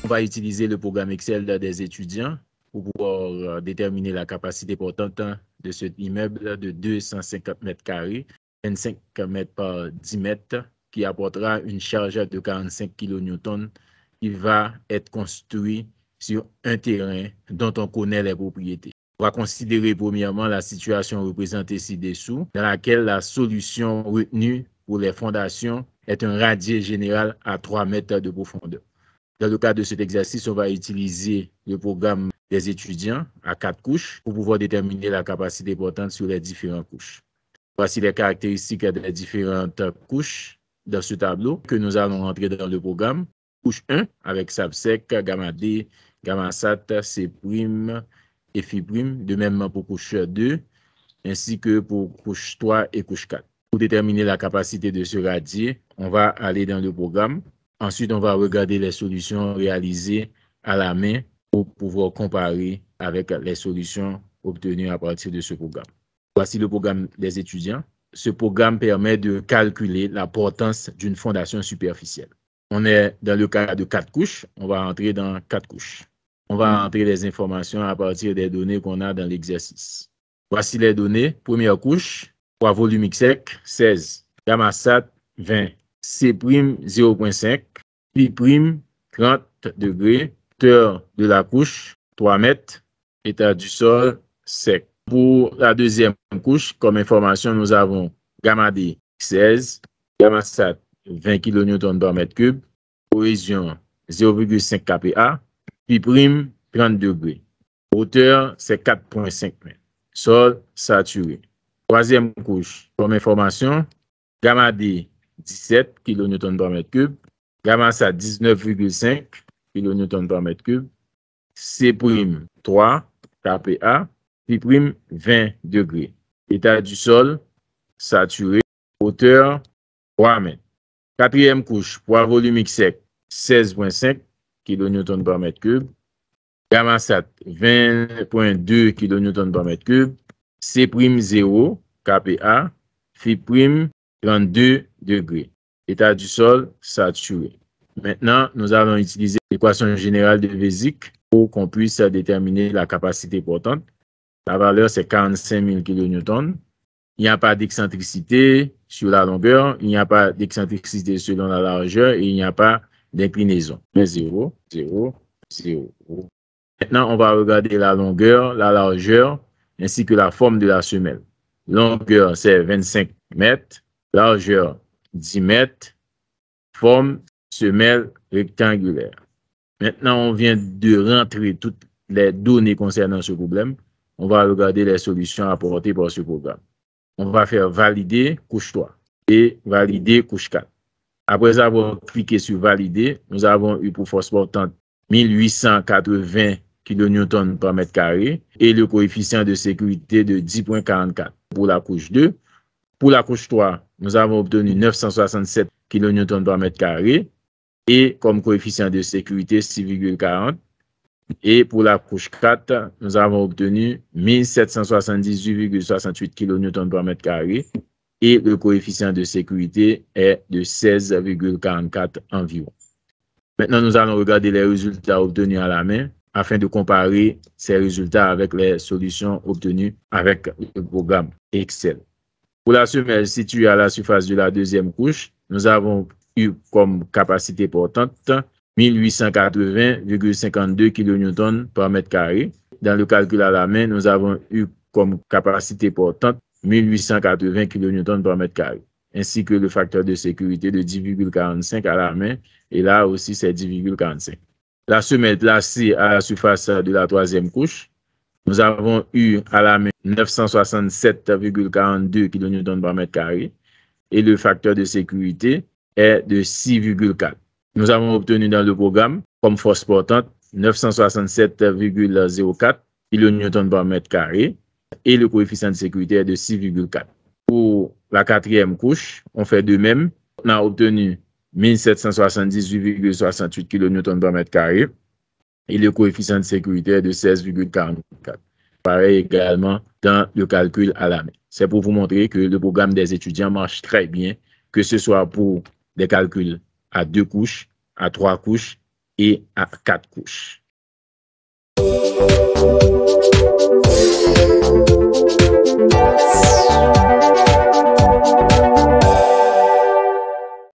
On va utiliser le programme Excel des étudiants pour pouvoir déterminer la capacité portante de cet immeuble de 250 mètres carrés, 25 mètres par 10 mètres, qui apportera une charge de 45 kN qui va être construit sur un terrain dont on connaît les propriétés. On va considérer premièrement la situation représentée ci-dessous, dans laquelle la solution retenue pour les fondations est un radier général à 3 mètres de profondeur. Dans le cadre de cet exercice, on va utiliser le programme des étudiants à 4 couches pour pouvoir déterminer la capacité portante sur les différentes couches. Voici les caractéristiques des différentes couches dans ce tableau que nous allons rentrer dans le programme. Couche 1 avec SAPSEC, gamma D, gamma SAT, C', et Phi', de même pour couche 2, ainsi que pour couche 3 et couche 4. Pour déterminer la capacité de ce radier, on va aller dans le programme. Ensuite, on va regarder les solutions réalisées à la main pour pouvoir comparer avec les solutions obtenues à partir de ce programme. Voici le programme des étudiants. Ce programme permet de calculer la portance d'une fondation superficielle. On est dans le cas de 4 couches. On va entrer dans 4 couches. On va entrer les informations à partir des données qu'on a dans l'exercice. Voici les données. Première couche, poids volumique sec, 16. Gamma SAT, 20. C', 0,5. Phi', 30 degrés. Hauteur de la couche, 3 mètres. État du sol, sec. Pour la deuxième couche, comme information, nous avons gamma D, 16. Gamma SAT, 20 kN par mètre cube. Cohésion, 0,5 kPa. Phi', 30 degrés. Hauteur, c'est 4,5 mètres. Sol saturé. Troisième couche, comme information, gamma D, 17 kN par mètre cube. Gamma SAT, 19,5 kN par mètre cube. C', 3 kPa. Phi', 20 degrés. État du sol, saturé. Hauteur, 3 mètres. Quatrième couche, poids volumique sec, 16,5 kN par mètre cube. Gamma SAT, 20,2 kN par mètre cube. C', 0 kPa. Phi', 32 degrés. État du sol, saturé. Maintenant, nous allons utiliser l'équation générale de Vésic pour qu'on puisse déterminer la capacité portante. La valeur, c'est 45 000 kN. Il n'y a pas d'excentricité sur la longueur, il n'y a pas d'excentricité selon la largeur et il n'y a pas d'inclinaison. 0, 0, 0. Maintenant, on va regarder la longueur, la largeur, ainsi que la forme de la semelle. Longueur, c'est 25 mètres. Largeur, 10 mètres. Forme, semelle rectangulaire. Maintenant, on vient de rentrer toutes les données concernant ce problème. On va regarder les solutions apportées par ce programme. On va faire valider couche 3 et valider couche 4. Après avoir cliqué sur valider, nous avons eu pour force portante 1880 kN par mètre carré et le coefficient de sécurité de 10,44 pour la couche 2. Pour la couche 3, nous avons obtenu 967 kN par mètre carré et comme coefficient de sécurité 6,40. Et pour la couche 4, nous avons obtenu 1778,68 kN par mètre carré et le coefficient de sécurité est de 16,44 environ. Maintenant, nous allons regarder les résultats obtenus à la main afin de comparer ces résultats avec les solutions obtenues avec le programme Excel. Pour la semelle située à la surface de la deuxième couche, nous avons eu comme capacité portante 1880,52 kN par mètre carré. Dans le calcul à la main, nous avons eu comme capacité portante 1880 kN par mètre carré, ainsi que le facteur de sécurité de 10,45 à la main, et là aussi c'est 10,45. La semelle placée à la surface de la troisième couche, nous avons eu à la main 967,42 kN par mètre carré, et le facteur de sécurité est de 6,4. Nous avons obtenu dans le programme, comme force portante, 967,04 kN par mètre carré et le coefficient de sécurité est de 6,4. Pour la quatrième couche, on fait de même. On a obtenu 1778,68 kN par mètre carré et le coefficient de sécurité est de 16,44. Pareil également dans le calcul à la main. C'est pour vous montrer que le programme des étudiants marche très bien, que ce soit pour des calculs à 2 couches, à 3 couches et à 4 couches.